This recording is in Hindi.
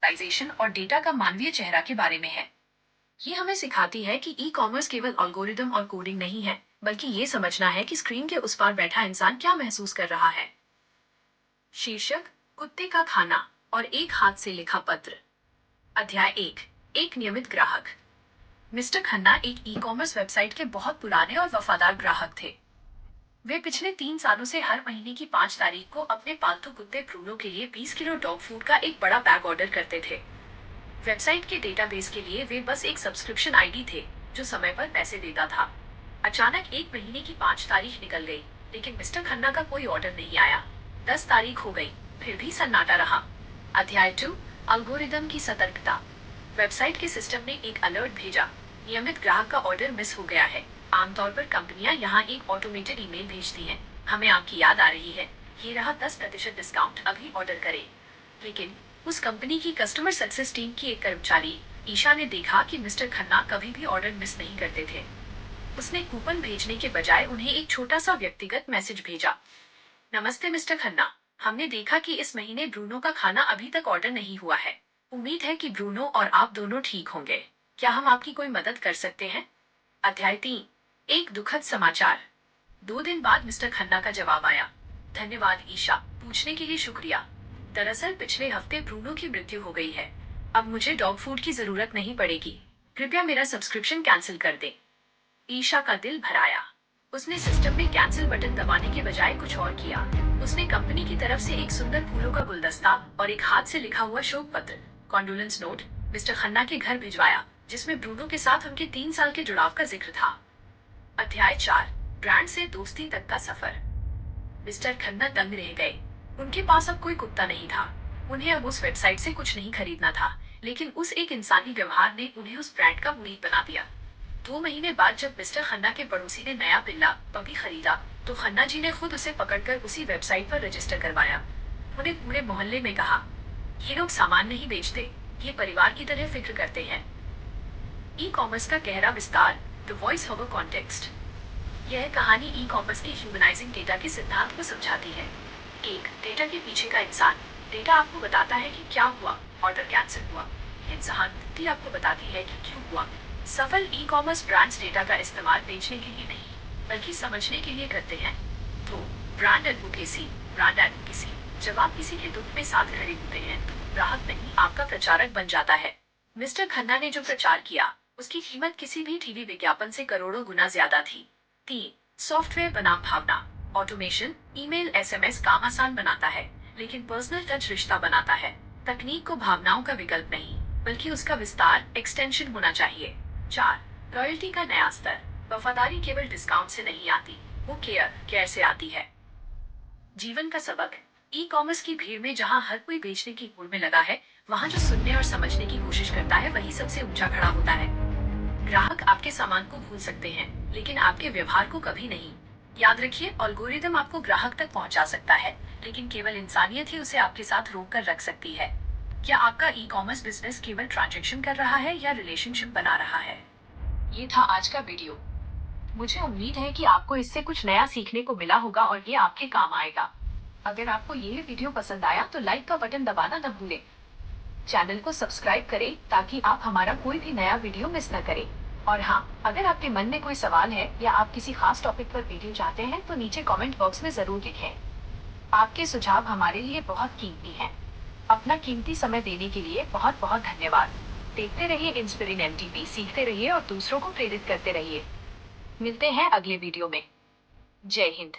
पर्सनलाइजेशन और डेटा का मानवीय चेहरा के बारे में है। ये हमें सिखाती है कि ई कॉमर्स केवल एल्गोरिदम और कोडिंग नहीं है, बल्कि ये समझना है कि स्क्रीन के उस पार बैठा इंसान क्या महसूस कर रहा है। शीर्षक: कुत्ते का खाना और एक हाथ से लिखा पत्र। अध्याय 1। एक नियमित ग्राहक। मिस्टर खन्ना एक ई कॉमर्स वेबसाइट के बहुत पुराने और वफादार ग्राहक थे। वे पिछले 3 सालों से हर महीने की 5 तारीख को अपने पालतू कुत्ते ब्रूनो के लिए 20 किलो डॉग फूड का एक बड़ा बैग ऑर्डर करते थे। वेबसाइट के डेटाबेस के लिए वे बस एक सब्सक्रिप्शन आईडी थे जो समय पर पैसे देता था। अचानक एक महीने की 5 तारीख निकल गई, लेकिन मिस्टर खन्ना का कोई ऑर्डर नहीं आया। 10 तारीख हो गई, फिर भी सन्नाटा रहा। अध्याय 2। एल्गोरिदम की सतर्कता। वेबसाइट के सिस्टम ने एक अलर्ट भेजा, नियमित ग्राहक का ऑर्डर मिस हो गया है। आमतौर पर कंपनियां यहाँ एक ऑटोमेटेड ईमेल भेजती हैं, हमें आपकी याद आ रही है, ये रहा 10% डिस्काउंट, अभी ऑर्डर करें। लेकिन उस कंपनी की कस्टमर सक्सेस टीम की एक कर्मचारी ईशा ने देखा कि मिस्टर खन्ना कभी भी ऑर्डर मिस नहीं करते थे। उसने कूपन भेजने के बजाय उन्हें एक छोटा सा व्यक्तिगत मैसेज भेजा। नमस्ते मिस्टर खन्ना, हमने देखा कि इस महीने ब्रूनो का खाना अभी तक ऑर्डर नहीं हुआ है। उम्मीद है कि ब्रूनो और आप दोनों ठीक होंगे। क्या हम आपकी कोई मदद कर सकते हैं? अध्याय 3। एक दुखद समाचार। 2 दिन बाद मिस्टर खन्ना का जवाब आया। धन्यवाद ईशा, पूछने के लिए शुक्रिया। दरअसल पिछले हफ्ते ब्रूनो की मृत्यु हो गई है। अब मुझे डॉग फूड की जरूरत नहीं पड़ेगी। कृपया मेरा सब्सक्रिप्शन कैंसिल कर दें। ईशा का दिल भर आया। उसने सिस्टम में कैंसिल बटन दबाने के बजाय कुछ और किया। उसने कंपनी की तरफ से एक सुंदर फूलों का गुलदस्ता और एक हाथ से लिखा हुआ शोक पत्र, कॉन्डोलेंस नोट, मिस्टर खन्ना के घर भिजवाया, जिसमें ब्रूनो के साथ उनके 3 साल के जुड़ाव का जिक्र था। अध्याय 4। ब्रांड से दोस्ती तक का सफर। मिस्टर खन्ना दंग रह गए। उनके पास अब कोई कुत्ता नहीं था। उन्हें अब उस वेबसाइट से कुछ नहीं खरीदना था, लेकिन उस एक इंसानी व्यवहार ने उन्हें उस ब्रांड का मुरीद बना दिया। 2 महीने बाद जब मिस्टर खन्ना के पड़ोसी ने नया पिल्ला पपी खरीदा, तो खन्ना जी ने खुद उसे पकड़कर उसी वेबसाइट पर रजिस्टर करवाया। उन्हें पूरे मोहल्ले में कहा, ये लोग सामान नहीं बेचते, ये परिवार की तरह फिक्र करते हैं। ई कॉमर्स का गहरा विस्तार, द वॉइस ओवर कॉन्टेक्स्ट। यह कहानी ई कॉमर्स के ह्यूमनाइजिंग डेटा के सिद्धांत को समझाती है। एक, डेटा के पीछे का इंसान। डेटा आपको बताता है कि क्या हुआ, ऑर्डर कैंसिल हुआ। सहानुभूति आपको बताती है कि क्यों हुआ। सफल ई कॉमर्स ब्रांड्स डेटा का इस्तेमाल बेचने के लिए नहीं, बल्कि समझने के लिए करते हैं। तो ब्रांड एडवोकेसी। ब्रांड एडवोकेसी, जब आप किसी के दुख में साथ खड़े होते हैं, तो ग्राहक नहीं, आपका प्रचारक बन जाता है। मिस्टर खन्ना ने जो प्रचार किया, उसकी कीमत किसी भी टीवी विज्ञापन से करोड़ों गुना ज्यादा थी। 3, सॉफ्टवेयर बनाम भावना। ऑटोमेशन, ईमेल, एसएमएस काम आसान बनाता है, लेकिन पर्सनल टच रिश्ता बनाता है। तकनीक को भावनाओं का विकल्प नहीं, बल्कि उसका विस्तार, एक्सटेंशन होना चाहिए। 4, लॉयल्टी का नया स्तर। वफादारी केवल डिस्काउंट से नहीं आती, वो केयर से आती है। जीवन का सबक। ई कॉमर्स की भीड़ में जहाँ हर कोई बेचने की होड़ में लगा है, वहाँ जो सुनने और समझने की कोशिश करता है, वही सबसे ऊंचा खड़ा होता है। ग्राहक आपके सामान को भूल सकते हैं, लेकिन आपके व्यवहार को कभी नहीं। याद रखिए, एल्गोरिदम आपको ग्राहक तक पहुंचा सकता है, लेकिन केवल इंसानियत ही उसे आपके साथ रोक कर रख सकती है। क्या आपका ई कॉमर्स बिजनेस केवल ट्रांजैक्शन कर रहा है या रिलेशनशिप बना रहा है? ये था आज का वीडियो। मुझे उम्मीद है कि आपको इससे कुछ नया सीखने को मिला होगा और ये आपके काम आएगा। अगर आपको ये वीडियो पसंद आया तो लाइक का बटन दबाना न भूलें। चैनल को सब्सक्राइब करें ताकि आप हमारा कोई भी नया वीडियो मिस न करें। और हाँ, अगर आपके मन में कोई सवाल है या आप किसी खास टॉपिक पर वीडियो चाहते हैं तो नीचे कमेंट बॉक्स में जरूर लिखें। आपके सुझाव हमारे लिए बहुत कीमती हैं। अपना कीमती समय देने के लिए बहुत बहुत धन्यवाद। देखते रहिए इंस्पिरिंग एमटीपी, सीखते रहिए और दूसरों को प्रेरित करते रहिए। मिलते हैं अगले वीडियो में। जय हिंद।